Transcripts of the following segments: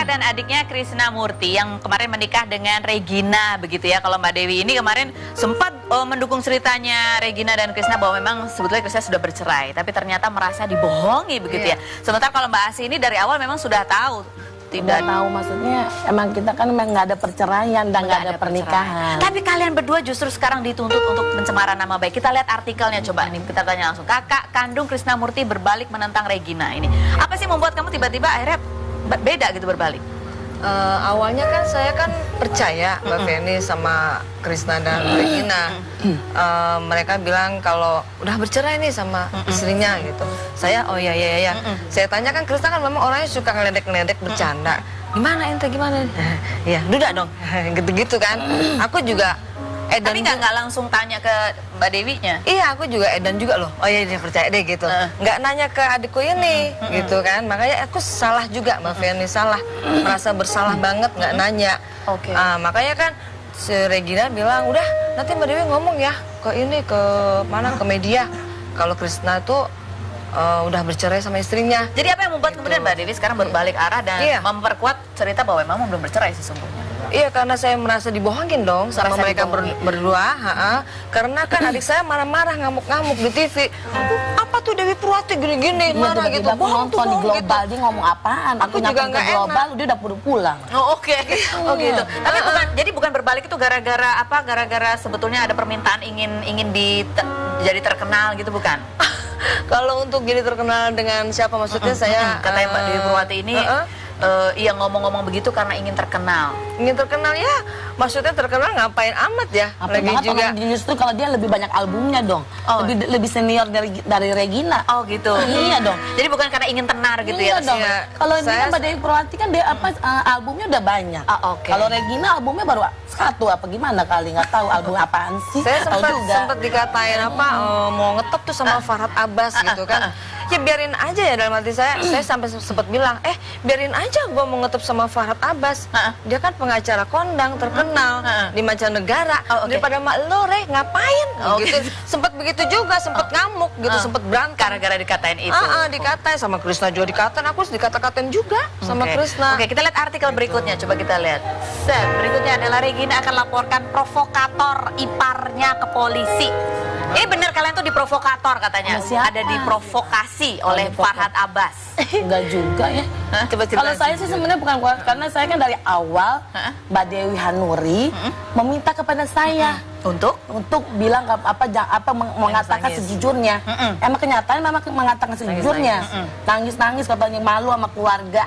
dan adiknya Krisnamurti yang kemarin menikah dengan Regina begitu ya. Kalau Mbak Dewi ini kemarin sempat mendukung ceritanya Regina dan Krisna bahwa memang sebetulnya Krisna sudah bercerai, tapi ternyata merasa dibohongi begitu ya. Sementara kalau Mbak Asi ini dari awal memang sudah tahu. Tidak tahu, maksudnya emang kita kan memang nggak ada perceraian dan nggak ada pernikahan. Tapi kalian berdua justru sekarang dituntut untuk pencemaran nama baik. Kita lihat artikelnya coba nih, kita tanya langsung. Kakak kandung Krisnamurti berbalik menentang Regina ini. Apa sih membuat kamu tiba-tiba akhirnya beda gitu berbalik? Awalnya kan saya kan percaya Mbak Feni sama Krisna dan Regina. Mereka bilang kalau udah bercerai nih sama istrinya gitu. Saya oh ya. Saya tanya kan Krisna kan memang orangnya suka ngeledek-ngeledek bercanda. Gimana ente gimana? Iya, duda dong. Gitu-gitu kan. Aku juga Tapi nggak langsung tanya ke Mbak Dewinya? Iya, aku juga edan juga loh. Oh iya, dia percaya deh gitu. Nggak nanya ke adikku ini, gitu kan. Makanya aku salah juga, Mbak Feni, salah. Merasa bersalah banget, nggak nanya. Makanya kan si Regina bilang, udah nanti Mbak Dewi ngomong ya ke ini, ke mana, ke media. Kalau Krisna tuh udah bercerai sama istrinya. Jadi apa yang membuat kemudian Mbak Dewi sekarang berbalik arah dan memperkuat cerita bahwa memang belum bercerai sesungguhnya? Iya, karena saya merasa dibohongin dong sama mereka berdua. Karena kan adik saya marah-marah, ngamuk-ngamuk di TV. Apa tuh Dewi Purwati gini-gini, marah gitu. Bohong tuh di global, dia ngomong apaan? Aku juga nggak global, dia udah pulang. Oh oke. Oh gitu. Tapi jadi bukan berbalik itu gara-gara apa? Gara-gara sebetulnya ada permintaan ingin jadi terkenal gitu bukan? Kalau untuk jadi terkenal dengan siapa maksudnya saya katanya Mbak Dewi Purwati ini iya ngomong-ngomong begitu karena ingin terkenal. Ingin terkenal ya, maksudnya terkenal ngapain amat ya? Lagi juga justru kalau dia lebih banyak albumnya dong, lebih senior dari Regina. Oh gitu. Iya dong. Jadi bukan karena ingin tenar gitu iya ya? Dong. Kalau dia Mbak Dewi Purwati kan dia albumnya udah banyak. Kalau Regina albumnya baru satu apa gimana kali nggak tahu album apaan sih? Saya sempat dikatain apa mau ngetop tuh sama Farhad Abbas gitu kan. Ya biarin aja ya, dalam hati saya sampai sempat bilang biarin aja gue mau ngetop sama Farhad Abbas. Dia kan pengacara kondang terkenal di mancanegara. Daripada mak lo ngapain gitu. Sempat begitu juga, sempat ngamuk gitu, sempat berantem gara-gara dikatain itu. Dikatain sama Krisna juga dikatain, aku dikata-katain juga sama Krisna. Oke, kita lihat artikel berikutnya, coba kita lihat. Berikutnya adalah Regina akan laporkan provokator iparnya ke polisi. Ini benar kalian tuh diprovokator katanya. Ada diprovokasi oleh Farhad Abbas. Enggak juga ya. Kalau saya sih sebenarnya bukan karena saya kan dari awal Mbak Dewi Hanuri meminta kepada saya untuk bilang mengatakan sejujurnya. Emang kenyataan memang mengatakan sejujurnya. Nangis-nangis katanya malu sama keluarga.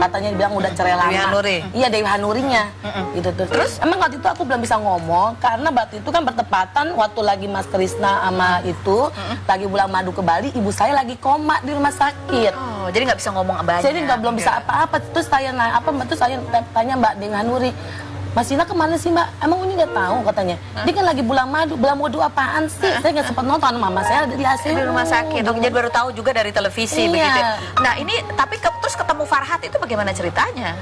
Katanya bilang udah cerai lama. Dewi Hanuri. Iya, Dewi Hanurinya. Gitu tuh. Terus emang waktu itu aku belum bisa ngomong karena waktu itu kan bertepatan waktu lagi Mas Krisna sama itu lagi bulan madu ke Bali, ibu saya lagi koma di rumah sakit. Oh, jadi nggak bisa ngomong banyak. Jadi belum bisa apa-apa. Terus saya tanya Mbak Dewi Hanuri, Mas Sina kemana sih Mbak? Emang ini nggak tahu katanya. Dia kan lagi bulan madu apaan sih? Saya nggak sempat nonton, mama saya ada di ICU. Di rumah sakit. Jadi baru tahu juga dari televisi begitu. Nah ini tapi terus ketemu Farhad itu bagaimana ceritanya?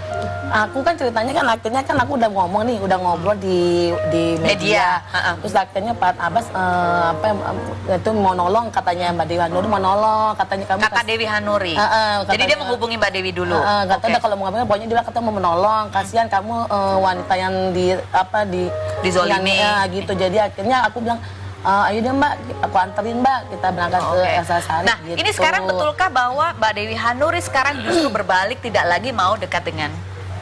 Aku kan ceritanya kan akhirnya kan aku udah ngomong nih, udah ngobrol di media. Terus akhirnya Pak Abbas itu mau nolong katanya Mbak Dewi Hanuri mau nolong katanya kamu. Kakak Dewi Hanuri. Jadi dia menghubungi Mbak Dewi dulu. Katanya kalau mau ngomongin pokoknya dia katanya mau menolong. Kasihan kamu wanita yang dizolimi gitu. Jadi akhirnya aku bilang ayo deh Mbak, aku anterin Mbak, kita berangkat ke Elsa Sari. Nah gitu. ini sekarang betulkah bahwa Mbak Dewi Hanuri sekarang justru berbalik tidak lagi mau dekat dengan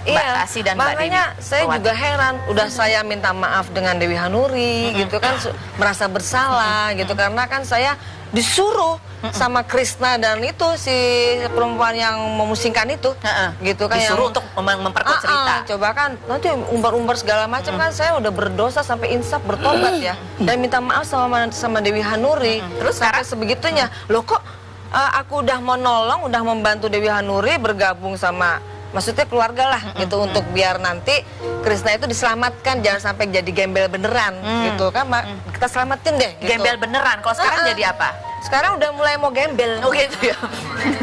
Mbak Asi dan Mbak Dewi? Makanya saya juga heran, udah saya minta maaf dengan Dewi Hanuri gitu kan, merasa bersalah gitu karena kan saya disuruh sama Krisna dan itu si perempuan yang memusingkan itu gitu kan, disuruh untuk memperkuat cerita. Coba kan nanti umbar-umbar segala macam kan saya udah berdosa sampai insaf bertobat ya dan minta maaf sama Dewi Hanuri. Terus sampai sebegitunya loh kok aku udah mau nolong, udah membantu Dewi Hanuri bergabung sama maksudnya keluarga lah gitu untuk biar nanti Krisna itu diselamatkan jangan sampai jadi gembel beneran gitu kan, kita selamatin deh gitu. Gembel beneran, kalau sekarang jadi apa? Sekarang udah mulai mau gembel. Oh gitu ya.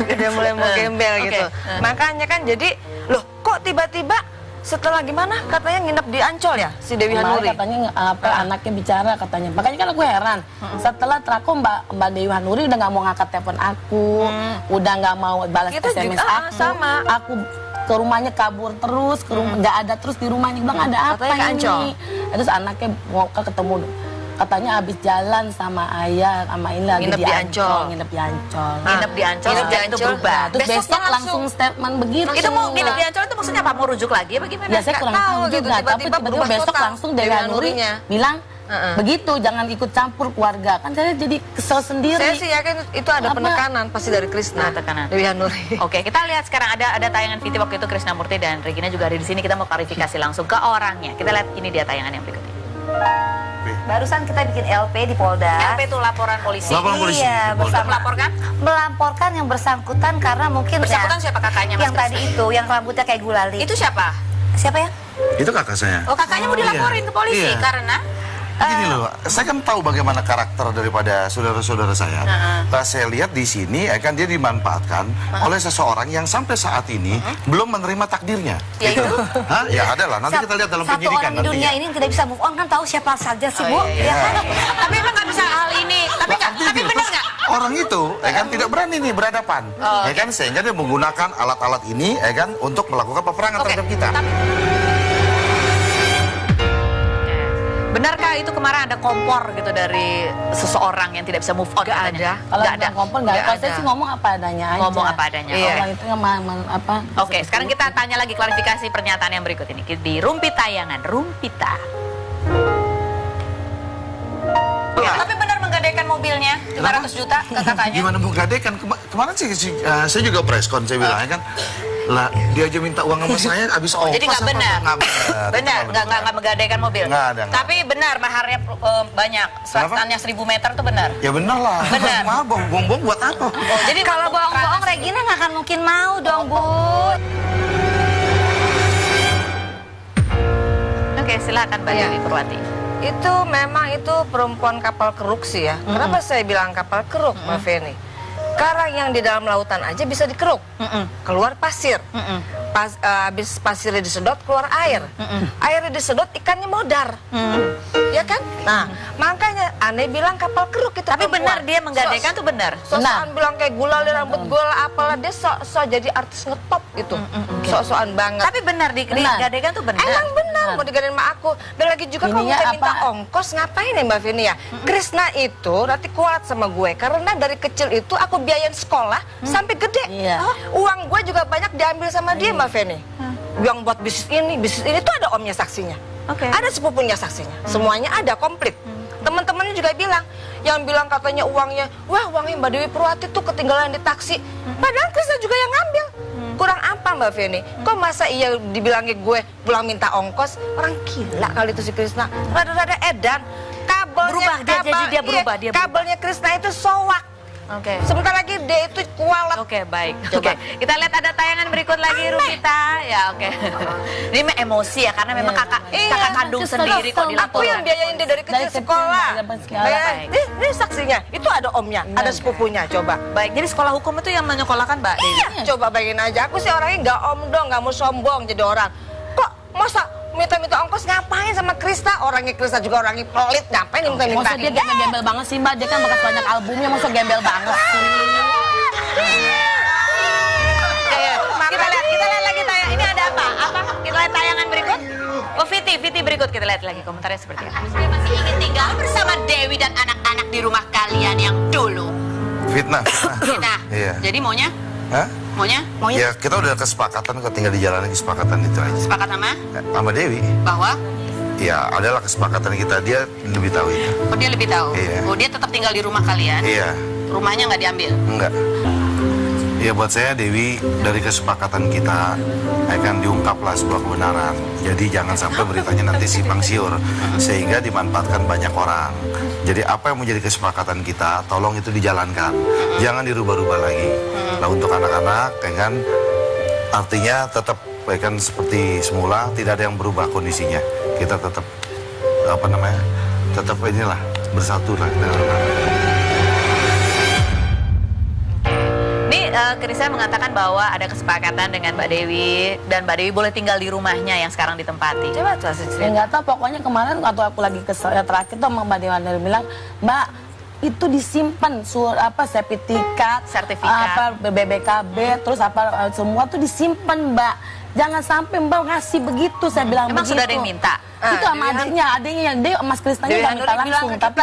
Udah mulai mau gembel gitu. Makanya kan jadi loh kok tiba-tiba setelah gimana katanya nginep di Ancol ya si Dewi Hanuri. Katanya anaknya bicara katanya. Makanya kan aku heran. Setelah teraku Mbak Dewi Hanuri udah nggak mau ngangkat telepon aku, udah nggak mau balas SMS aku. Sama. ke rumahnya kabur terus, ke rumah nggak ada terus di rumahnya. Bilang ada apa ini? Terus anaknya mau ketemu, katanya habis jalan sama ayah sama ini lagi nginep di Ancol. Nginep di Ancol. Nginep di Ancol itu berubah. Terus besok langsung statement begitu. Itu mau nginep di Ancol itu maksudnya apa? Mau rujuk lagi apa gimana? Ya saya kurang tahu juga, tapi tiba-tiba besok langsung Dewi Hanuri bilang begitu, jangan ikut campur keluarga. Kan saya jadi kesel sendiri. Saya sih yakin itu ada penekanan pasti dari Krishna. Tekanan. Dewi Hanuri. Oke, kita lihat sekarang ada tayangan Viti waktu itu Krisnamurti dan Regina juga ada di sini. Kita mau klarifikasi langsung ke orangnya. Kita lihat ini dia tayangan yang berikut ini. Barusan kita bikin LP di Polda. LP itu laporan polisi. Laporan polisi. Iya, Melaporkan? Melaporkan yang bersangkutan karena mungkin Bersangkutan siapa kakaknya, Mas yang tadi itu, yang rambutnya kayak gulali. Itu siapa? Siapa ya? Itu kakak saya. Oh, kakaknya mau dilaporin ke polisi karena Gini loh, saya kan tahu bagaimana karakter daripada saudara-saudara saya. Saya lihat di sini, dia dimanfaatkan oleh seseorang yang sampai saat ini belum menerima takdirnya. Ya itu? Hah? Ya ada lah, nanti kita lihat dalam penyidikan Satu orang di nantinya. dunia ini yang tidak bisa move on kan tahu siapa saja sih, Bu? Iya. Ya kan? Tapi emang nggak bisa hal ini. Tapi benar nggak? Orang itu tidak berani nih berhadapan. Sehingga dia menggunakan alat-alat ini untuk melakukan peperangan terhadap kita. Benarkah itu kemarin ada kompor gitu dari seseorang yang tidak bisa move on? Gak ada. Kalau ada kompor nggak ada. Kalau saya sih ngomong apa adanya aja. Ngomong apa adanya. Iya. Orang itu apa? Oke, sekarang kita tanya lagi klarifikasi pernyataan yang berikut ini di Rumpi Tayangan, Rumpita. Tapi benar menggadaikan mobilnya 500 juta ke kakaknya? Gimana menggadaikan? Kemarin sih saya juga preskon, saya bilang kan, lah dia aja minta uang sama saya habis ongkos. Jadi nggak benar? Benar, nggak menggadaikan mobil? Nggak ada. Tapi benar maharnya banyak, swastanya 1000 meter tuh benar? Ya benar lah. Benar. Maaf, bohong-bohong buat apa? Jadi kalau bohong-bohong Regina nggak akan mungkin mau dong, Bu. Oke, silakan Mbak Dewi Purwati. Itu memang itu perempuan kapal keruk sih ya. Kenapa saya bilang kapal keruk, Mbak Feni? Karang yang di dalam lautan aja bisa dikeruk, keluar pasir. Habis pasirnya disedot keluar air. Airnya disedot ikannya modar. Ya kan? Nah, makanya aneh bilang kapal keruk itu. Tapi perempuan. benar dia menggadaikan tuh benar. Sosokan bilang kayak gulali rambut gula apalah, dia sok jadi artis ngetop gitu. Sok-sokan banget. Tapi benar digadaikan tuh benar. Emang benar mau digadein sama aku. Dan lagi juga kalau minta ongkos ngapain ya Mbak Vini ya? Krishna itu nanti kuat sama gue karena dari kecil itu aku biayain sekolah sampai gede. Uang gue juga banyak diambil sama dia Mbak Vini. Yang buat bisnis ini tuh ada omnya saksinya. Ada sepupunya saksinya. Semuanya ada komplit. Teman-temannya juga bilang, yang bilang katanya uangnya, wah uangnya Mbak Dewi Purwati tuh ketinggalan di taksi. Padahal Krishna juga yang ngambil. Kurang apa Mbak Feni? Kok masa iya dibilangin gue pulang minta ongkos? Orang gila kali itu si Krishna. Rada-rada edan. Kabelnya Krishna itu sowak. Sebentar lagi dia itu kualat. Baik. Coba. Kita lihat ada tayangan berikut lagi Rumpita. Ya, Ini emosi ya karena memang kakak kandung sendiri kok dilaporkan. Aku yang biayain dia dari kecil sekolah. Ini saksinya. Itu ada omnya, ada sepupunya. Coba. Baik. Jadi sekolah hukum itu yang menyekolahkan Mbak Dewi. Coba bayangin aja. Aku sih orangnya nggak omdong, nggak mau sombong jadi orang. Kok masa minta-minta ongkos ngapain sama Krishna? Orangnya Krishna juga orangnya pelit, ngapain minta-minta? Masa dia gembel banget sih Mbak, dia kan bekas banyak albumnya, masa gembel banget sih. Kita lihat lagi tayangan. Ini ada apa? Kita lihat tayangan berikut. Oh Viti berikut kita lihat lagi komentarnya seperti apa. Saya masih ingin tinggal bersama Dewi dan anak-anak di rumah kalian yang dulu. Fitnah. Iya. Jadi maunya? Hah? Maunya? Ya kita udah kesepakatan kok, tinggal dijalani kesepakatan itu aja. Sepakat sama? Sama Dewi. Bahwa? Ya adalah kesepakatan kita, dia lebih tahu itu. Oh dia lebih tahu? Iya. Oh dia tetap tinggal di rumah kalian? Iya. Rumahnya nggak diambil? Enggak. Ya buat saya Dewi, dari kesepakatan kita akan diungkaplah sebuah kebenaran. Jadi jangan sampai beritanya nanti simpang siur sehingga dimanfaatkan banyak orang. Jadi apa yang menjadi kesepakatan kita, tolong itu dijalankan. Jangan dirubah-rubah lagi. Nah untuk anak-anak artinya tetap seperti semula, tidak ada yang berubah kondisinya. Kita tetap tetap bersatu lah dengan anak. Krishna mengatakan bahwa ada kesepakatan dengan Mbak Dewi dan Mbak Dewi boleh tinggal di rumahnya yang sekarang ditempati. Coba tuh ya nggak tahu, pokoknya kemarin waktu aku lagi terakhir tuh sama Mbak Dewi bilang, Mbak itu disimpan sertifikat BBKB terus semua tuh disimpan Mbak. jangan sampai Mbak ngasih begitu, saya bilang Emang begitu. sudah ada yang minta? Itu sama adiknya yang dia Mas Krisnanya udah minta langsung, tapi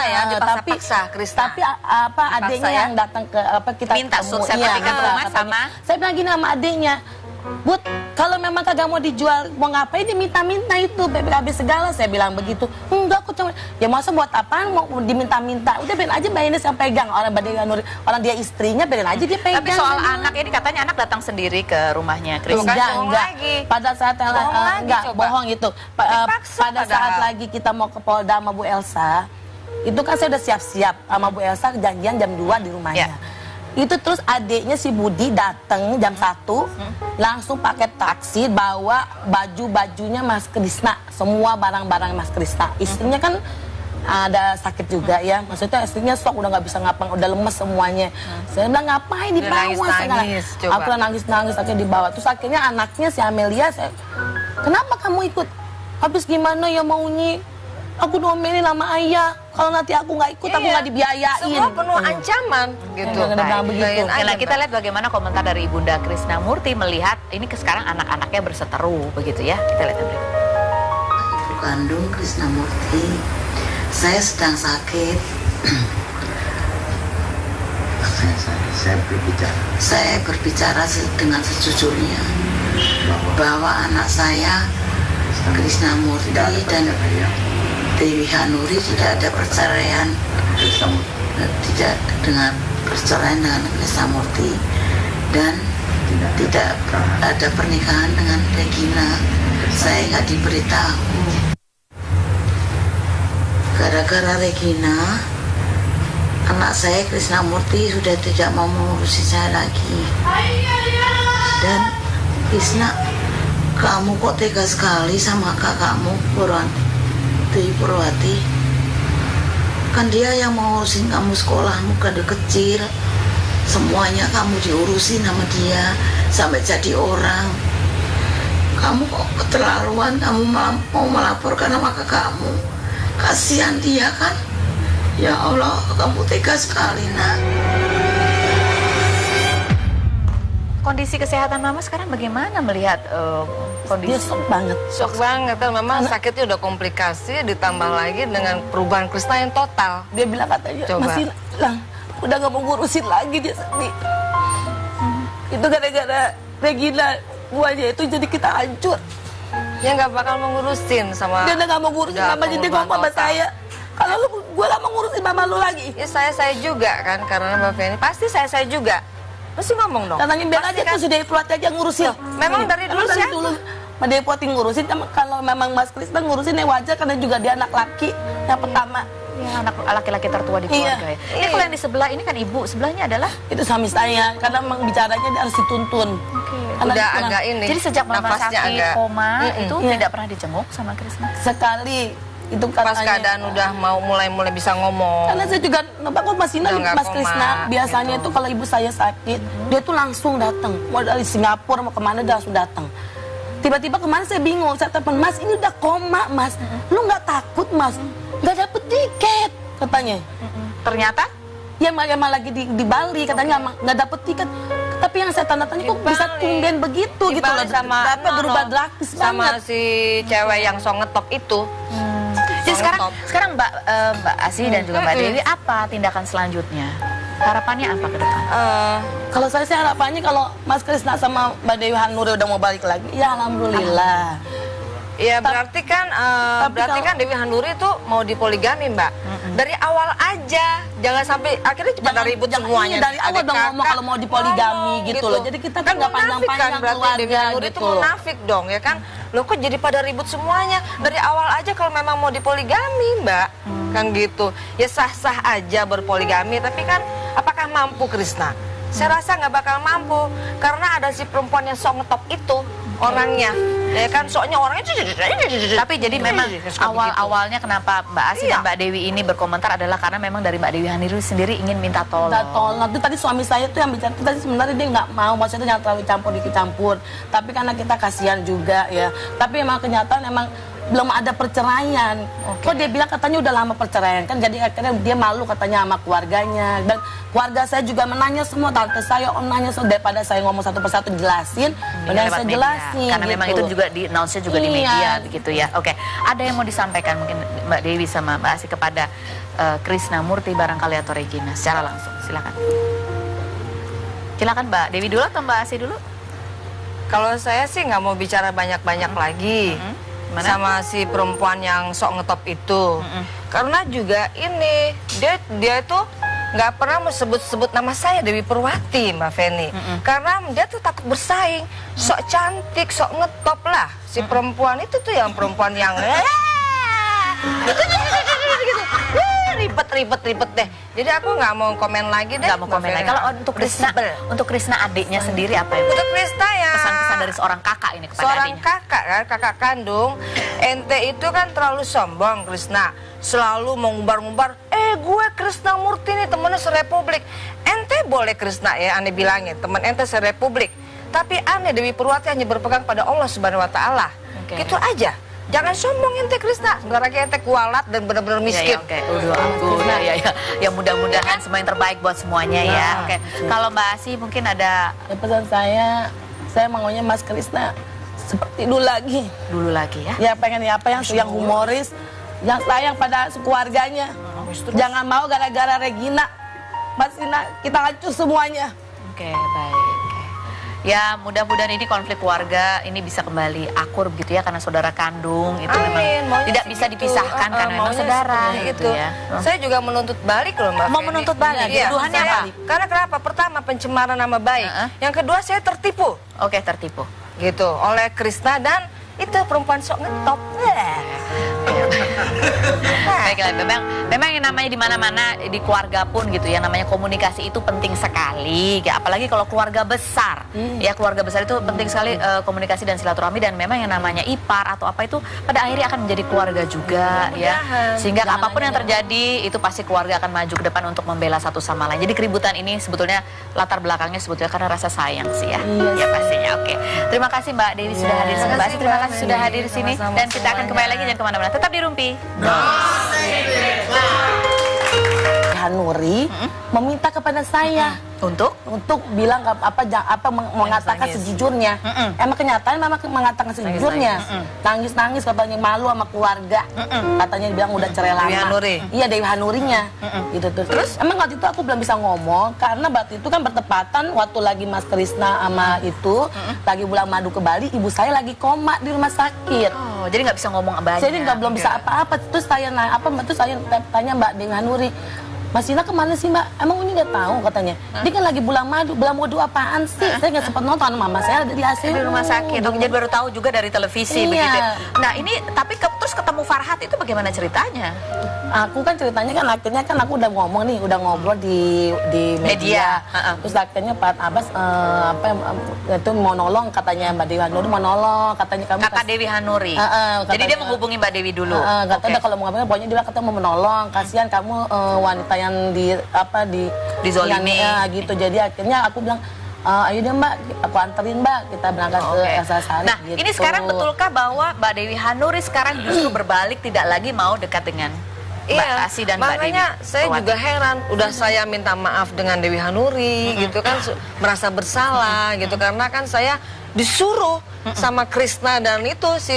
adiknya yang datang ke kita minta ketemu, sertifikat rumah sama. Saya bilang gini sama adiknya, Bud, kalau memang kagak mau dijual, mau ngapain diminta-minta itu BPKB segala, saya bilang begitu. Enggak, aku cuma, ya masa buat apaan mau diminta-minta? Udah biarin aja Mbak Ines yang pegang, orang dia istrinya, biarin aja dia pegang. Tapi soal anak ini katanya anak datang sendiri ke rumahnya Krisna. Enggak. Pada saat bohong itu. Pada saat lagi kita mau ke Polda sama Bu Elsa, itu kan saya udah siap-siap sama Bu Elsa, janjian jam 2 di rumahnya. Itu terus adiknya si Budi datang jam 1, langsung pakai taksi bawa baju-bajunya Mas Krisna, semua barang-barang Mas Krisna. Istrinya kan ada sakit juga ya, maksudnya istrinya stok, udah nggak bisa ngapa, udah lemes semuanya. Saya bilang ngapain dibawa segala. Aku nangis-nangis akhirnya dibawa. Terus akhirnya anaknya si Amelia, kenapa kamu ikut? Habis gimana ya maunya? Aku domelin sama ayah. Kalau nanti aku nggak ikut, aku nggak dibiayain. Semua penuh ancaman gitu. Nah, kita lihat bagaimana komentar dari Ibunda Krisnamurti melihat ini sekarang anak-anaknya berseteru begitu ya. Kita lihat berikut. Ibu kandung Krisnamurti, saya sedang sakit. Saya berbicara dengan sejujurnya bahwa anak saya Krisnamurti dan Dewi Hanuri tidak ada perceraian, tidak dengan perceraian dengan Krisnamurti, dan tidak ada pernikahan dengan Regina. Saya nggak diberitahu. Gara-gara Regina, anak saya Krisnamurti sudah tidak mau mengurusi saya lagi. Dan Krisna, kamu kok tega sekali sama kakakmu Purwati, kan dia yang mau urusin kamu sekolahmu kan dari kecil, semuanya kamu diurusin sama dia sampai jadi orang. Kamu kok keterlaluan, kamu mau melaporkan sama kakakmu, kasihan dia kan. Ya Allah, kamu tega sekali nak. Kondisi kesehatan Mama sekarang bagaimana melihat kondisi? Dia shock banget. Shock banget, memang sakitnya udah komplikasi, ditambah lagi dengan perubahan Krisna yang total. Dia bilang katanya, masih lang, udah gak mau ngurusin lagi dia sedih. Itu gara-gara Regina buahnya itu jadi kita hancur. Dia gak bakal mengurusin sama. Dia udah gak mau ngurusin mama, jadi ngomong sama saya, kalau gue gak mau ngurusin mama lu lagi. Ya saya juga kan, karena Mbak Feni pasti saya juga. Mesti ngomong dong. Katanya biar aja tuh sudah Purwati aja ngurusin. Memang dari dulu siapa? Mbak Purwati ngurusin, kalau memang Mas Krisna ngurusin ya wajar karena juga dia anak laki yang pertama. Ya, anak laki-laki tertua di keluarga ya. Ini kalau yang di sebelah ini kan ibu, sebelahnya adalah? Itu suami saya, karena memang bicaranya dia harus dituntun. Udah agak ini. Jadi sejak mama sakit, koma, itu Iya. tidak pernah dijenguk sama Krisna? Sekali. Itu pas keadaan udah mau mulai bisa ngomong. Karena saya juga kok Mas Ina Mas Krisna biasanya itu kalau ibu saya sakit dia tuh langsung datang, mau dari Singapura mau kemana dia langsung datang. Tiba-tiba kemarin saya bingung, saya telepon, Mas ini udah koma Mas, lu nggak takut Mas, nggak dapet tiket katanya. Ternyata ya emang lagi di Bali katanya nggak dapet tiket. Tapi yang saya tanda tanya kok bisa tumben begitu gitu loh, sama berubah drastis sama banget. si cewek yang so ngetop itu. Jadi sekarang Mbak Asi dan juga Mbak Dewi, apa tindakan selanjutnya? Harapannya apa ke depan? Kalau saya sih harapannya kalau Mas Krisna sama Mbak Dewi Hanuri udah mau balik lagi, ya alhamdulillah. Ya berarti kan Dewi Hanuri itu mau dipoligami Mbak. Dari awal aja, jangan sampai akhirnya pada ribut semuanya. Dari awal dong ngomong kalau mau dipoligami gitu loh. Jadi kita kan nggak panjang-panjang keluarga Dewi Hanuri itu munafik dong ya kan. Loh kok jadi pada ribut semuanya? Dari awal aja kalau memang mau dipoligami Mbak, kan gitu. Ya sah-sah aja berpoligami, tapi kan apakah mampu Krisna? Saya rasa nggak bakal mampu karena ada si perempuan yang sok ngetop itu orangnya, ya kan, soalnya orangnya. Tapi jadi memang awalnya kenapa Mbak Asi dan Mbak Dewi ini berkomentar adalah karena memang dari Mbak Dewi Hanuri sendiri ingin minta tolong. Itu tadi suami saya tuh yang bicara, tadi sebenarnya dia nggak mau, maksudnya jangan terlalu campur. Tapi karena kita kasihan juga ya. Tapi emang kenyataan emang belum ada perceraian. Kok dia bilang katanya udah lama perceraian kan, jadi akhirnya dia malu katanya sama keluarganya. Dan keluarga saya juga menanya semua, tante saya, om nanya semua, daripada saya ngomong satu persatu jelasin, mending saya jelasin. Karena memang itu juga di announce juga di media begitu ya. Oke, ada yang mau disampaikan mungkin Mbak Dewi sama Mbak Asi kepada Krisnamurti barangkali atau Regina secara langsung, silakan. Silakan Mbak Dewi dulu atau Mbak Asi dulu? Kalau saya sih nggak mau bicara banyak-banyak lagi sama si perempuan yang sok ngetop itu, karena juga ini dia itu nggak pernah sebut nama saya Dewi Purwati, Mbak Feni, karena dia tuh takut bersaing, sok cantik, sok ngetop lah si perempuan itu tuh, yang perempuan yang ribet deh. Jadi aku nggak mau komen lagi deh. Nggak mau komen lagi. Kalau untuk Krisna adiknya sendiri apa yang untuk Krisna ya pesan-pesan dari seorang kakak ini kepada seorang adiknya? kakak kan, kakak kandung. Ente itu kan terlalu sombong, Krisna. Selalu mengumbar-ngumbar, gue Krisnamurti nih temennya serepublik. Ente boleh Krisna ya, aneh bilangin temen ente serepublik. Tapi aneh Dewi Purwati hanya berpegang pada Allah Subhanahu Wa Taala. Gitu aja. Jangan sombong ente Krisna, sebentar lagi ente kualat dan benar-benar miskin. Ya mudah-mudahan semua yang terbaik buat semuanya ya. Oke. Kalau Mbak Asi mungkin ada pesan saya maunya Mas Krisna seperti dulu lagi. Dulu lagi ya. Ya pengen apa yang humoris, yang sayang pada keluarganya. Jangan mau gara-gara Regina, Mas Krisna kita hancur semuanya. Oke, baik. Ya mudah-mudahan ini konflik keluarga ini bisa kembali akur begitu ya, karena saudara kandung itu memang tidak bisa dipisahkan karena memang saudara gitu ya. Saya juga menuntut balik loh Mbak. Mau menuntut balik? Tuduhannya apa? Karena kenapa? Pertama pencemaran nama baik. Yang kedua saya tertipu. Oke, tertipu. Gitu oleh Krisna dan itu perempuan sok ngetop. Baiklah, memang yang namanya di mana-mana di keluarga pun gitu ya, namanya komunikasi itu penting sekali. Ya, apalagi kalau keluarga besar. Ya, keluarga besar itu penting sekali komunikasi dan silaturahmi, dan memang yang namanya ipar atau apa itu pada akhirnya akan menjadi keluarga juga ya. Sehingga apapun yang terjadi itu pasti keluarga akan maju ke depan untuk membela satu sama lain. Jadi keributan ini sebetulnya latar belakangnya sebetulnya karena rasa sayang sih ya. Ya pastinya. Oke. Terima kasih Mbak Dewi sudah hadir di sini. Terima kasih sudah hadir di sini, dan kita akan kembali lagi dan kemana-mana. Tetap di Rumpi. Hanuri meminta kepada saya untuk bilang mengatakan sejujurnya. Emang kenyataan mama mengatakan sejujurnya. Nangis-nangis katanya malu sama keluarga. Katanya bilang udah cerai lama. Dewi Hanuri. Iya, Dewi Hanurinya. Gitu tuh. Terus emang waktu itu aku belum bisa ngomong karena waktu itu kan bertepatan waktu lagi Mas Krisna sama itu lagi bulan madu ke Bali, ibu saya lagi koma di rumah sakit. Oh, jadi nggak bisa ngomong banyak. Jadi belum bisa apa-apa. Terus saya tanya Mbak Dewi Hanuri, Mas Ina kemana sih Mbak? Emang ini nggak tahu katanya. Dia kan lagi bulan madu apaan sih? Saya nggak sempat nonton, mama saya ada di ACU. Di rumah sakit. Jadi baru tahu juga dari televisi begitu. Nah ini tapi terus ketemu Farhat itu bagaimana ceritanya? Aku kan ceritanya kan akhirnya kan aku udah ngomong nih, udah ngobrol di media. Terus akhirnya Pak Abbas itu mau nolong katanya, Mbak Dewi Hanuri mau nolong katanya kamu. Kakak Dewi Hanuri. Jadi dia menghubungi Mbak Dewi dulu. Katanya kalau mau ngapain, pokoknya dia katanya mau menolong. Kasihan kamu wanita yang dizolimi gitu. Jadi akhirnya aku bilang ayo deh Mbak, aku anterin Mbak, kita berangkat ke Elsasari. Nah gitu. ini sekarang betulkah bahwa Mbak Dewi Hanuri sekarang justru berbalik tidak lagi mau dekat dengan Mbak Asi dan Mbak Dewi? Makanya saya juga heran, udah saya minta maaf dengan Dewi Hanuri gitu kan, merasa bersalah gitu karena kan saya disuruh sama Krisna dan itu si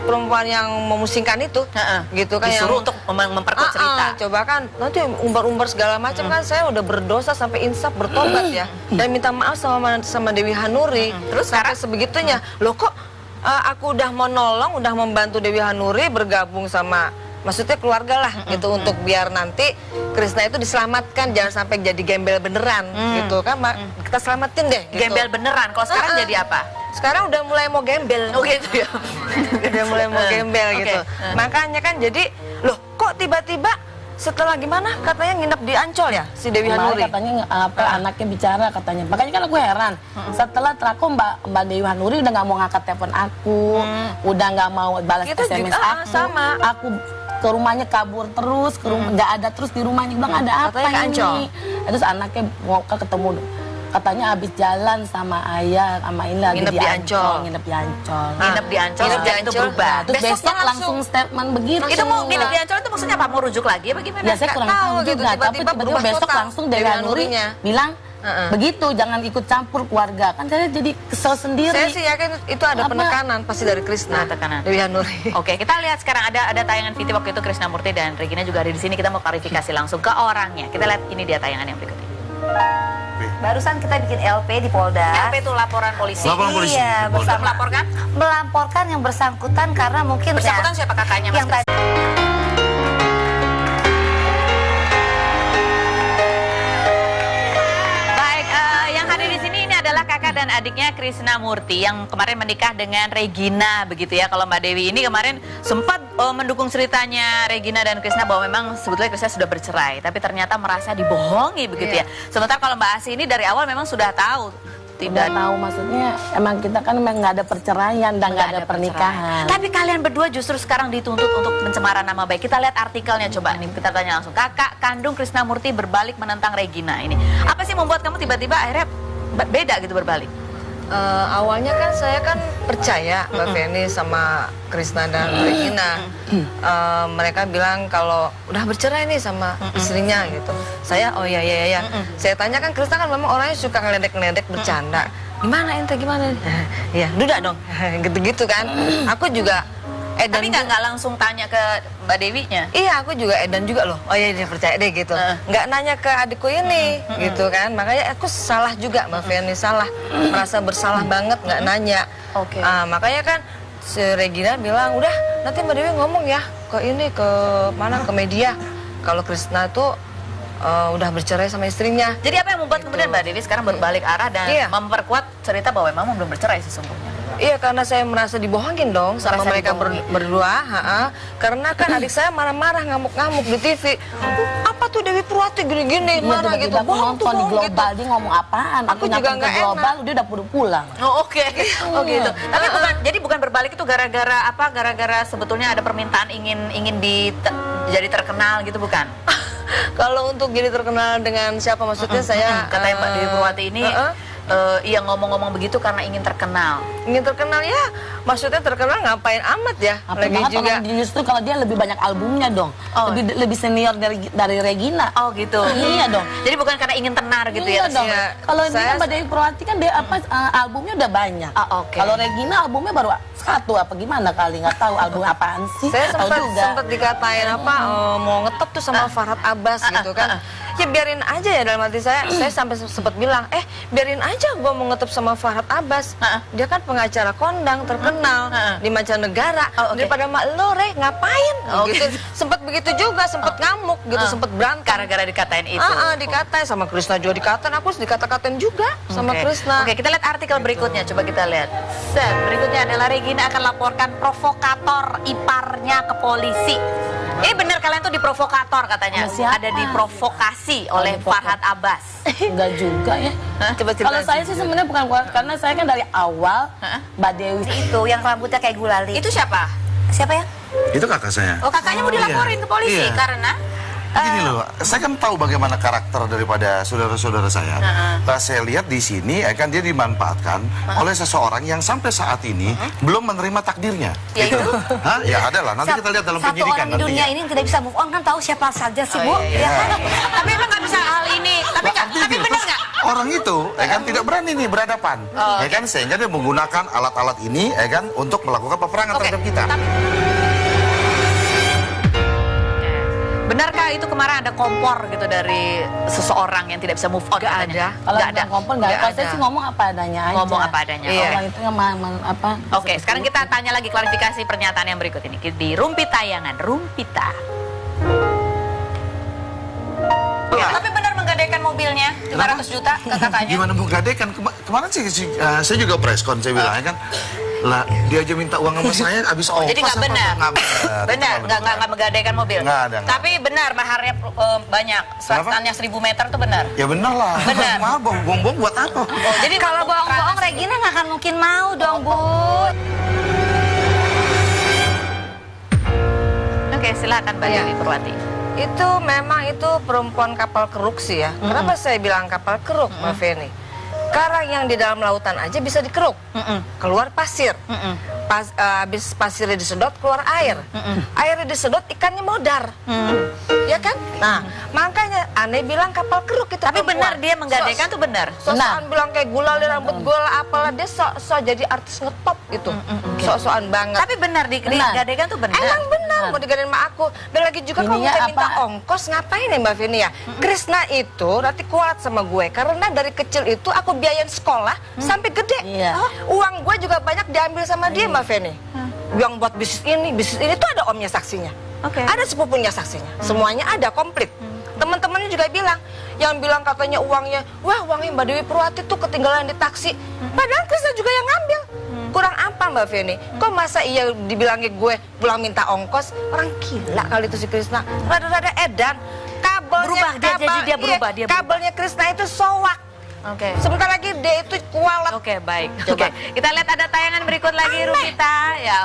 perempuan yang memusingkan itu gitu kan, disuruh untuk memperkuat cerita. Coba kan nanti umbar-umbar segala macam kan, saya udah berdosa sampai insaf bertobat ya dan minta maaf sama Dewi Hanuri. Terus sampai sebegitunya loh, kok aku udah mau nolong, udah membantu Dewi Hanuri bergabung sama maksudnya keluarga lah gitu untuk biar nanti Krisna itu diselamatkan, jangan sampai jadi gembel beneran gitu kan, kita selamatin deh gitu. Gembel beneran, kalau sekarang jadi apa? Sekarang udah mulai mau gembel. Oh gitu ya. Udah mulai mau gembel gitu. Makanya kan jadi loh kok tiba-tiba setelah gimana katanya nginep di Ancol ya si Dewi Hanuri. Katanya anaknya bicara katanya. Makanya kan aku heran. Setelah teraku Mbak Dewi Hanuri udah nggak mau ngangkat telepon aku, udah nggak mau balas SMS aku. Sama. Aku ke rumahnya kabur terus, ke rumah nggak ada terus di rumahnya. Bilang ada apa ini? Terus anaknya mau ketemu katanya habis jalan sama ayah sama ini lagi Nginep di Ancol. nginep di Ancol. Nginep di Ancol, Nginep di sejak itu Ancol. berubah. Terus Besoknya besok langsung statement begitu. Itu mau nginep di Ancol itu maksudnya apa? Mau rujuk lagi apa gimana? Ya saya kurang Nggak tahu tahu gitu, juga, tapi tiba-tiba tiba-tiba berubah besok total langsung Dewi Dewi Hanuri Hanurinya. bilang begitu, jangan ikut campur keluarga. Kan saya jadi kesel sendiri. Saya sih yakin itu ada penekanan pasti dari Krishna. Tekanan. Dewi Hanuri. Oke, kita lihat sekarang ada tayangan VT waktu itu Krisnamurti dan Regina juga ada di sini. Kita mau klarifikasi langsung ke orangnya. Kita lihat ini dia tayangan yang berikut ini. Barusan kita bikin LP di Polda. LP itu laporan polisi. Laporan polisi. Iya, Sudah melaporkan? melaporkan yang bersangkutan karena mungkin Bersangkutan ya, siapa kakaknya Mas yang Kris? tadi Baik, yang hadir di sini ini adalah kakak dan adiknya Krisnamurti yang kemarin menikah dengan Regina begitu ya. Kalau Mbak Dewi ini kemarin sempat mendukung ceritanya Regina dan Krishna bahwa memang sebetulnya Krishna sudah bercerai, tapi ternyata merasa dibohongi begitu ya. Sementara kalau Mbak Asi ini dari awal memang sudah tahu. Tidak tahu, maksudnya emang kita kan memang nggak ada perceraian dan nggak ada pernikahan. Tapi kalian berdua justru sekarang dituntut untuk pencemaran nama baik. Kita lihat artikelnya coba nih, kita tanya langsung. Kakak kandung Krisnamurti berbalik menentang Regina ini. Apa sih membuat kamu tiba-tiba akhirnya beda gitu berbalik? Awalnya kan saya kan percaya Mbak Feni sama Krishna dan Regina. Mereka bilang kalau udah bercerai nih sama istrinya gitu. Saya oh ya. Saya tanya kan Krishna kan memang orangnya suka ngeledek-ngeledek bercanda. Gimana ente gimana? Iya, duda dong. Gitu-gitu kan. Aku juga Tapi nggak langsung tanya ke Mbak Dewinya? Iya, aku juga edan juga loh. Oh iya, dia percaya deh gitu. Nggak nanya ke adikku ini, gitu kan. Makanya aku salah juga, Mbak Feni, salah. Merasa bersalah banget, nggak nanya. Oke. Makanya kan si Regina bilang, udah nanti Mbak Dewi ngomong ya ke ini, ke mana, ke media. Kalau Krishna tuh udah bercerai sama istrinya. Jadi apa yang membuat kemudian Mbak Dewi sekarang berbalik arah dan Iya. memperkuat cerita bahwa memang belum bercerai sesungguhnya? Iya, karena saya merasa dibohongin dong sama Merasa mereka dibohongin. berdua. Karena kan adik saya marah-marah, ngamuk-ngamuk di TV. Apa tuh Dewi Purwati gini-gini, marah gitu. Tiba-tiba Bohong tuh, nonton di bohong global, gitu. dia ngomong apaan? Aku juga nyampe nggak ke global, enak. dia udah pulang. Oh oke, oh gitu. Tapi jadi bukan berbalik itu gara-gara apa? Gara-gara sebetulnya ada permintaan ingin jadi terkenal gitu bukan? Kalau untuk jadi terkenal dengan siapa maksudnya saya Katanya Mbak Dewi Purwati ini iya ngomong-ngomong begitu karena ingin terkenal. ingin terkenal ya, maksudnya terkenal ngapain amat ya? Apa Lagi banget juga justru kalau dia lebih banyak albumnya dong. Oh. Lebih senior dari Regina. Oh gitu. Iya dong. Jadi bukan karena ingin tenar gitu Iya ya? dong. Iya. Kalau dia Saya- kan Mbak Dewi Purwati kan dia albumnya udah banyak. Ah, oke. Kalau Regina albumnya baru satu apa gimana kali, nggak tahu album apaan sih. saya Tahu sempat dikatain apa mau ngetop tuh sama Farhad Abbas gitu kan. Ya biarin aja ya, dalam hati saya sampai sempat bilang biarin aja gua mau ngetop sama Farhad Abbas. Dia kan pengacara kondang terkenal di mancanegara. Oh, oke. Daripada mak lo ngapain Oke. gitu. Sempat begitu juga, sempat ngamuk gitu, sempat berantem. Gara-gara dikatain itu. Dikatain sama Krishna juga dikatain, aku dikata-katain juga sama Oke. Krishna. Oke, kita lihat artikel berikutnya. Coba kita lihat. Set, berikutnya adalah Regina akan laporkan provokator iparnya ke polisi. Ini benar kalian tuh diprovokator katanya. Sama siapa? Ada diprovokasi oleh Farhad Abbas. Enggak juga ya. Coba Kalau saya sih sebenarnya bukan karena saya kan dari awal Mbak Dewi itu yang rambutnya kayak gulali. Itu siapa? Siapa ya? Itu kakak saya. Oh, kakaknya mau dilaporin ke polisi Iya. karena Gini loh, saya kan tahu bagaimana karakter daripada saudara-saudara saya. Nah, saya lihat di sini, kan dia dimanfaatkan oleh seseorang yang sampai saat ini belum menerima takdirnya. Ya, Gitu. itu? Hah? Ya ada lah. Nanti kita lihat dalam Satu penyidikan orang di dunia nantinya. ini yang tidak bisa move on kan tahu siapa saja sih, Bu. iya. Ya kan? Tapi emang nggak bisa hal ini. Tapi nggak. Artinya Tapi gini, benar terus nggak? orang itu kan tidak berani nih berhadapan, kan sehingga dia menggunakan alat-alat ini, kan untuk melakukan peperangan terhadap kita. Benarkah itu kemarin ada kompor gitu dari seseorang yang tidak bisa move on? Nggak katanya? ada. kalau Nggak ada. kompor nggak. Kalau saya ada. sih ngomong apa adanya aja. Ngomong apa adanya. Iya. Orang itu yang apa? Oke, sekarang kita tanya lagi klarifikasi pernyataan yang berikut ini di Rumpi Tayangan, Rumpita. Tapi benar menggadaikan mobilnya 500 juta ke kakaknya? Gimana mau gadekan? Kemarin sih saya juga preskon, saya bilang kan, lah dia aja minta uang sama saya habis ongkos. Jadi nggak apa? benar? Benar, Nggak nggak menggadaikan mobil? Nggak ada, nggak Tapi benar, maharnya banyak, swastanya 1000 meter tuh benar? Ya benar lah. Benar. Maaf, bohong-bohong buat apa? Oh, Jadi kalau bohong-bohong Regina nggak akan mungkin mau dong, Bu. Oke, silakan Mbak Dewi Purwati. Itu memang itu perempuan kapal keruk sih ya. Kenapa saya bilang kapal keruk, Mbak Feni? Sekarang yang di dalam lautan aja bisa dikeruk, keluar pasir. Habis pasirnya disedot keluar air. Airnya disedot ikannya modar. Ya kan? Nah, makanya aneh bilang kapal keruk itu. Tapi benar dia menggadaikan tuh benar. Sosokan bilang kayak gulali rambut gola apalah, dia sok jadi artis ngetop gitu. Sok-sokan banget. Tapi benar digadaikan tuh benar. Emang benar mau digadein sama aku. Dan lagi juga kalau kita minta ongkos ngapain ya Mbak Vini ya? Krishna itu nanti kuat sama gue karena dari kecil itu aku biayain sekolah sampai gede. Uang gue juga banyak diambil sama dia Mbak Veni. Yang buat bisnis ini tuh ada omnya saksinya. Ada sepupunya saksinya. Semuanya ada komplit. Teman-temannya juga bilang, yang bilang katanya uangnya, wah uangnya Mbak Dewi Purwati tuh ketinggalan di taksi. Padahal Krishna juga yang ngambil. Kurang apa Mbak Veni? Kok masa iya dibilangin gue pulang minta ongkos? Orang gila kali itu si Krishna. Rada-rada edan. Kabelnya Krishna itu sowak. Sebentar lagi dia itu kualat. Baik. Coba kita lihat ada tayangan berikut lagi Rupita. Ya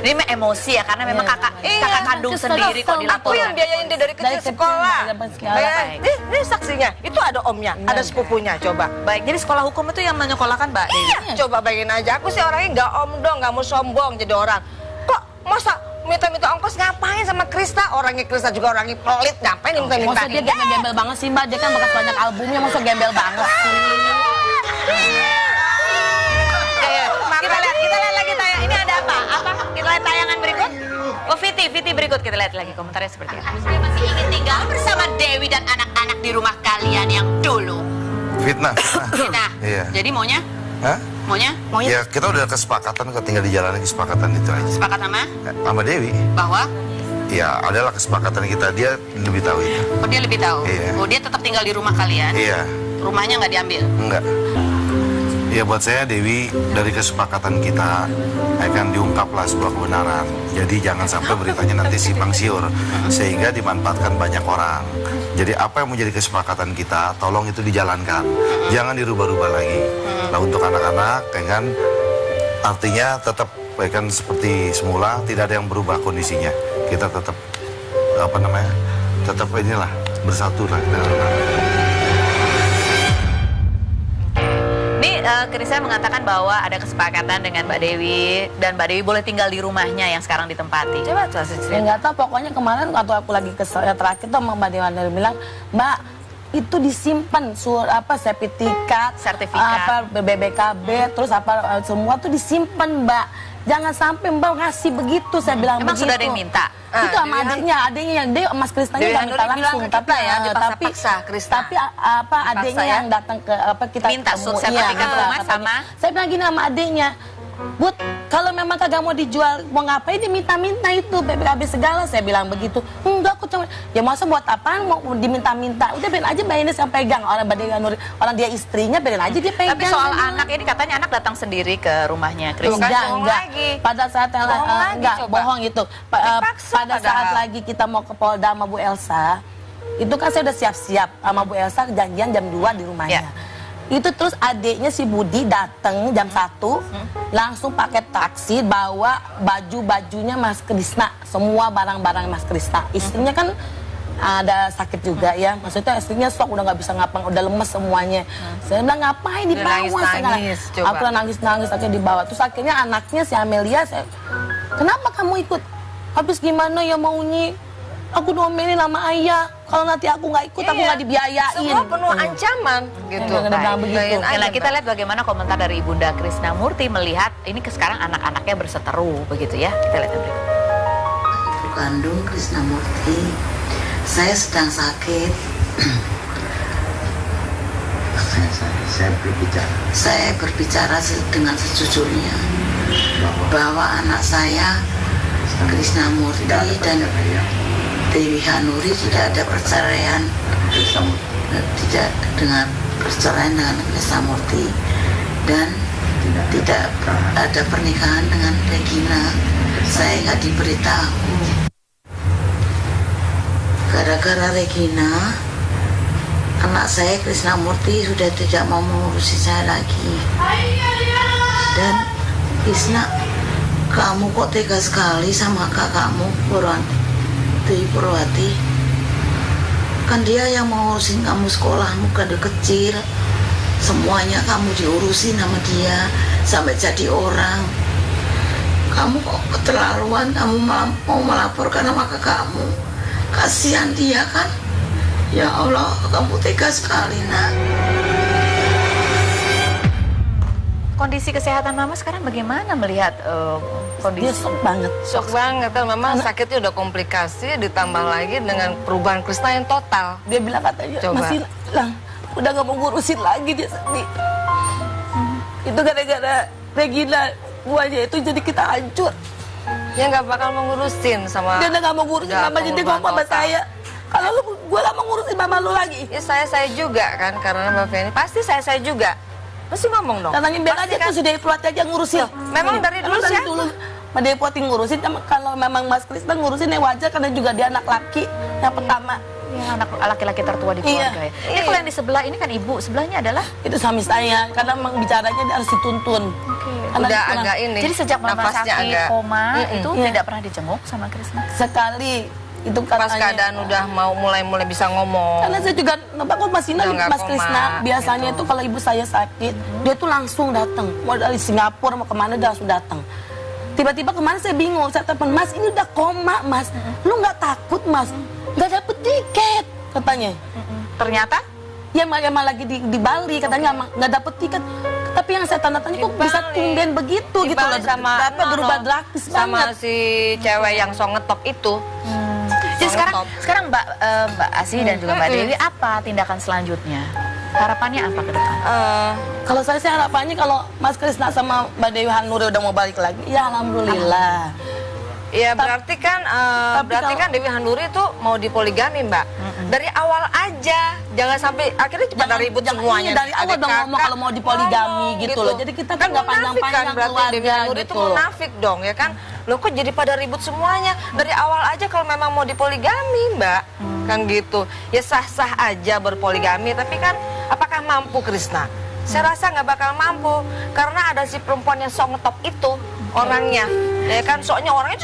ini emosi ya karena memang kakak kandung sendiri kok dilaporkan. Aku yang biayain dia dari kecil sekolah. Ini saksinya. Itu ada omnya, ada sepupunya. Coba. Baik. Jadi sekolah hukum itu yang menyekolahkan Mbak Dewi. Coba bayangin aja. Aku sih orangnya nggak omdong, nggak mau sombong jadi orang. Kok masa minta-minta ongkos ngapain sama Krishna? Orangnya Krishna juga orangnya pelit, ngapain minta-minta? Masa dia gembel banget sih Mbak, dia kan bekas banyak albumnya, masa gembel banget sih? Kita lihat lagi tayang. Ini ada apa? Kita lihat tayangan berikut. Viti berikut kita lihat lagi komentarnya seperti apa. Saya masih ingin tinggal bersama Dewi dan anak-anak di rumah kalian yang dulu. Fitnah. Iya. Jadi maunya? Maunya? Ya kita udah kesepakatan kok, tinggal dijalani kesepakatan itu aja. Sepakat sama? Sama Dewi. Bahwa? Ya adalah kesepakatan kita, dia lebih tahu itu. Oh dia lebih tahu? Iya. Oh dia tetap tinggal di rumah kalian? Iya. Rumahnya nggak diambil? Enggak. Ya buat saya Dewi, dari kesepakatan kita akan diungkaplah sebuah kebenaran. Jadi jangan sampai beritanya nanti simpang siur sehingga dimanfaatkan banyak orang. Jadi apa yang menjadi kesepakatan kita, tolong itu dijalankan. Jangan dirubah-rubah lagi. Nah untuk anak-anak kan artinya tetap kan seperti semula, tidak ada yang berubah kondisinya. Kita tetap tetap inilah bersatu lah dengan anak-anak. Krishna mengatakan bahwa ada kesepakatan dengan Mbak Dewi dan Mbak Dewi boleh tinggal di rumahnya yang sekarang ditempati. Coba Ya nggak tahu, pokoknya kemarin waktu aku lagi terakhir tuh sama Mbak Dewi bilang, Mbak itu disimpan sertifikat, BBKB, terus semua tuh disimpan Mbak. Jangan sampai Mbak ngasih begitu, saya bilang Emang begitu. Sudah ada yang minta? Itu sama adiknya yang dia Mas Krisnanya nggak minta langsung, tapi adiknya yang datang ke kita minta sertifikat rumah sama. Saya bilang gini sama adiknya, Bud, kalau memang kagak mau dijual, mau ngapain diminta-minta itu BBKB segala, saya bilang begitu. Enggak, aku cuma ya masa buat apaan mau diminta-minta, udah biarin aja bayinya yang pegang. Orang dia istrinya, biarin aja dia pegang. Tapi soal anak ini katanya anak datang sendiri ke rumahnya Krishna. Enggak. Pada saat bohong itu. Pada saat lagi kita mau ke Polda sama Bu Elsa, itu kan saya udah siap-siap sama Bu Elsa, janjian jam 2 di rumahnya. Itu terus adiknya si Budi datang jam 1, langsung pakai taksi bawa baju-bajunya Mas Krishna, semua barang-barang Mas Krishna. Istrinya kan ada sakit juga ya, maksudnya istrinya stroke, udah nggak bisa ngapa, udah lemes semuanya. Saya bilang ngapain dibawa? Aku nangis-nangis akhirnya dibawa. Terus akhirnya anaknya si Amelia, kenapa kamu ikut? Habis gimana ya maunya? Aku domelin sama ayah, kalau nanti aku nggak ikut, aku nggak dibiayain. Semua penuh ancaman gitu. Nah, kita lihat bagaimana komentar dari Ibunda Krishnamurti melihat ini sekarang anak-anaknya berseteru begitu ya. Kita lihat berikut. Ibu kandung Krishnamurti, saya sedang sakit. Saya berbicara dengan sejujurnya bahwa anak saya Krishnamurti dan Dewi Hanuri tidak ada perceraian, tidak dengan perceraian dengan Krishnamurti, dan tidak ada pernikahan dengan Regina. Saya nggak diberitahu. Gara-gara Regina, anak saya Krishnamurti sudah tidak mau mengurusi saya lagi. Dan Krishna, kamu kok tega sekali sama kakakmu Dewi Purwati. Kan dia yang mau ngurusin kamu sekolahmu, kan dia kecil. Semuanya kamu diurusin sama dia sampai jadi orang. Kamu kok keterlaluan, kamu mau melaporkan sama kakakmu. Kasihan dia kan. Ya Allah, kamu tega sekali, nak. Kondisi kesehatan mama sekarang bagaimana melihat kondisi? Dia shock banget. Shock banget kan, memang sakitnya udah komplikasi, ditambah lagi dengan perubahan Krisna yang total. Dia bilang katanya masih hilang, udah gak mau ngurusin lagi dia sedih. Itu gara-gara Regina buahnya itu jadi kita hancur. Ya nggak bakal mau ngurusin sama. Dia udah gak mau ngurusin mama, jadi ngomong sama saya. Kalau gue gak mau ngurusin mama lu lagi. Ya saya juga kan, karena Mbak Feni pasti saya juga. Mesti ngomong dong. Katanya biar aja kan? tuh si Depot aja ngurusin. Memang dari dulu sih. Mbak Depot ngurusin, kalau memang Mas Krisna ngurusin ya wajar karena juga dia anak laki yang pertama. Ya, anak laki-laki tertua di keluarga ya. Ini kalau yang di sebelah ini kan ibu, sebelahnya adalah? Itu suami saya, karena memang bicaranya dia harus dituntun. Udah agak ini. Jadi sejak mama sakit agak koma itu tidak pernah dijenguk sama Krisna? Sekali. Itu pas katanya, keadaan udah mau mulai bisa ngomong. karena saya juga kok Mas Ina, Mas Krisna biasanya itu kalau ibu saya sakit dia tuh langsung datang, mau dari Singapura mau kemana dia langsung datang. Tiba-tiba kemarin saya bingung, saya telepon, Mas ini udah koma Mas, lu nggak takut Mas, nggak dapet tiket katanya. Ternyata ya emang lagi di Bali katanya nggak dapet tiket. Tapi yang saya tanda tanya kok bisa tumben begitu gitu loh, sama berubah drastis sama banget. si cewek yang so ngetop itu. Jadi sekarang Mbak Asih dan juga Mbak Dewi, apa tindakan selanjutnya? Harapannya apa ke depan? Kalau saya sih harapannya kalau Mas Krisna sama Mbak Dewi Hanuri udah mau balik lagi, ya alhamdulillah. Ya berarti kan Dewi Hanuri itu mau dipoligami Mbak. Dari awal aja, jangan sampai akhirnya pada ribut semuanya. Dari awal dong ngomong kalau mau dipoligami gitu loh. Jadi kita kan nggak panjang-panjang berarti Dewi Hanuri itu munafik dong ya kan. Loh kok jadi pada ribut semuanya. Dari awal aja kalau memang mau dipoligami Mbak, kan gitu. Ya sah-sah aja berpoligami, tapi kan apakah mampu Krisna? Saya rasa nggak bakal mampu karena ada si perempuan yang sok ngetop itu orangnya, ya kan, soalnya orangnya